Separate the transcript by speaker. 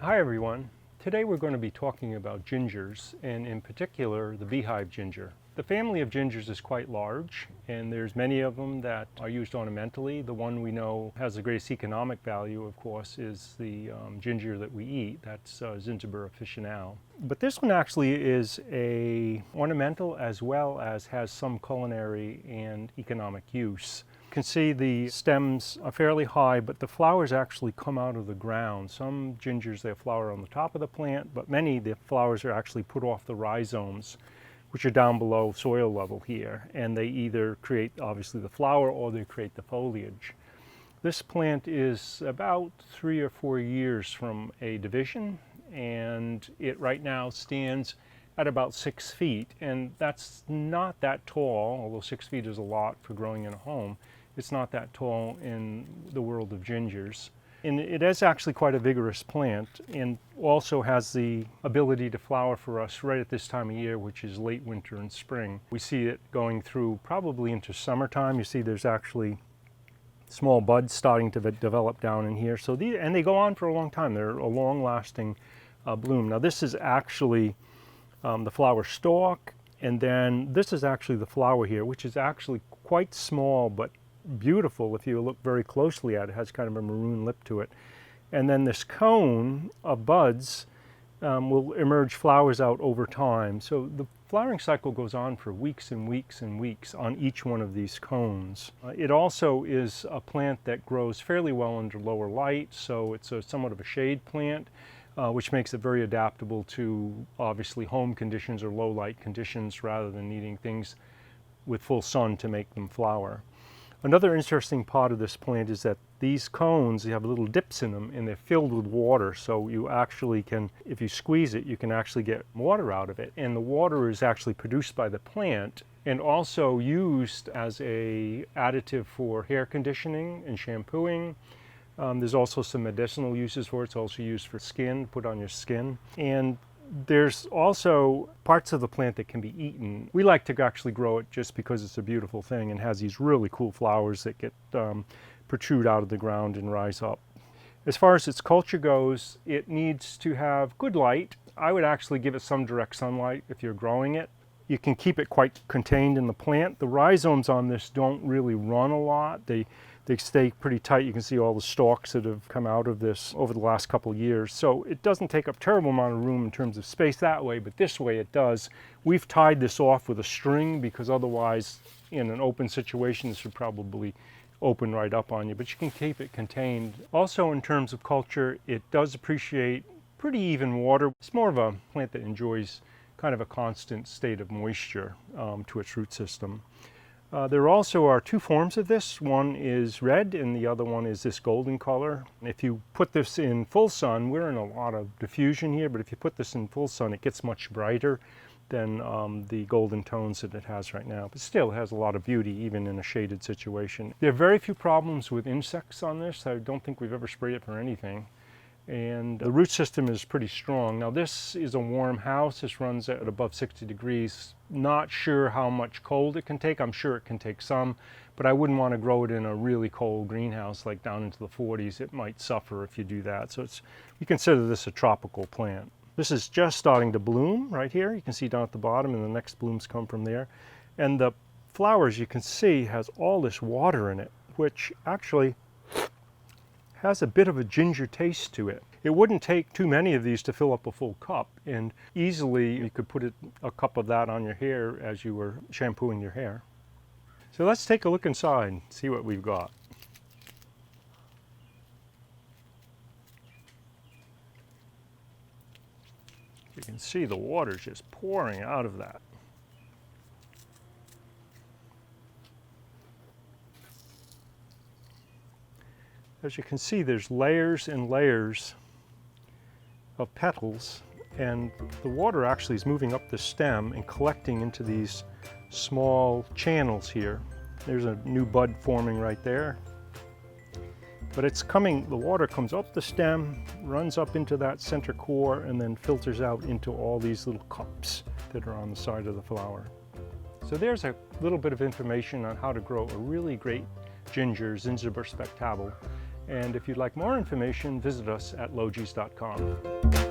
Speaker 1: Hi everyone. Today we're going to be talking about gingers, and in particular the beehive ginger. The family of gingers is quite large, and there's many of them that are used ornamentally. The one we know has the greatest economic value, of course, is the ginger that we eat. That's Zingiberaceae. But this one actually is a ornamental as well as has some culinary and economic use. You can see the stems are fairly high, but the flowers actually come out of the ground. Some gingers, they flower on the top of the plant, but many, the flowers are actually put off the rhizomes, which are down below soil level here. And they either create, obviously, the flower or they create the foliage. This plant is about 3 or 4 years from a division, and it right now stands at about 6 feet. And that's not that tall, although 6 feet is a lot for growing in a home. It's not that tall in the world of gingers. And it is actually quite a vigorous plant and also has the ability to flower for us right at this time of year, which is late winter and spring. We see it going through probably into summertime. You see there's actually small buds starting to develop down in here. So and they go on for a long time. They're a long-lasting bloom. Now this is actually the flower stalk, and then this is actually the flower here, which is actually quite small but beautiful. If you look very closely at it, it has kind of a maroon lip to it. And then this cone of buds will emerge flowers out over time. So the flowering cycle goes on for weeks and weeks and weeks on each one of these cones. It also is a plant that grows fairly well under lower light, so it's somewhat of a shade plant, which makes it very adaptable to obviously home conditions or low light conditions rather than needing things with full sun to make them flower. Another interesting part of this plant is that these cones, you have little dips in them and they're filled with water, so you actually can, if you squeeze it, you can actually get water out of it. And the water is actually produced by the plant and also used as an additive for hair conditioning and shampooing. There's also some medicinal uses for it. It's also used for skin, put on your skin. And there's also parts of the plant that can be eaten. We like to actually grow it just because it's a beautiful thing and has these really cool flowers that get protrude out of the ground and rise up. As far as its culture goes, it needs to have good light. I would actually give it some direct sunlight if you're growing it. You can keep it quite contained in the plant. The rhizomes on this don't really run a lot. They stay pretty tight. You can see all the stalks that have come out of this over the last couple of years. So it doesn't take up a terrible amount of room in terms of space that way, but this way it does. We've tied this off with a string because otherwise in an open situation this would probably open right up on you, but you can keep it contained. Also in terms of culture, it does appreciate pretty even water. It's more of a plant that enjoys kind of a constant state of moisture to its root system. There also are 2 forms of this. One is red and the other one is this golden color. If you put this in full sun, we're in a lot of diffusion here, but if you put this in full sun, it gets much brighter than the golden tones that it has right now. But still, it has a lot of beauty even in a shaded situation. There are very few problems with insects on this. I don't think we've ever sprayed it for anything. And the root system is pretty strong. Now this is a warm house. This runs at above 60 degrees. Not sure how much cold it can take. I'm sure it can take some, but I wouldn't want to grow it in a really cold greenhouse like down into the 40s. It might suffer if you do that. So we consider this a tropical plant. This is just starting to bloom right here. You can see down at the bottom, and the next blooms come from there. And the flowers, you can see, has all this water in it, which actually has a bit of a ginger taste to it. It wouldn't take too many of these to fill up a full cup, and easily you could put a cup of that on your hair as you were shampooing your hair. So let's take a look inside and see what we've got. You can see the water just pouring out of that. As you can see, there's layers and layers of petals, and the water actually is moving up the stem and collecting into these small channels here. There's a new bud forming right there. But it's coming, the water comes up the stem, runs up into that center core, and then filters out into all these little cups that are on the side of the flower. So there's a little bit of information on how to grow a really great ginger, Zingiber spectabile. And if you'd like more information, visit us at logees.com.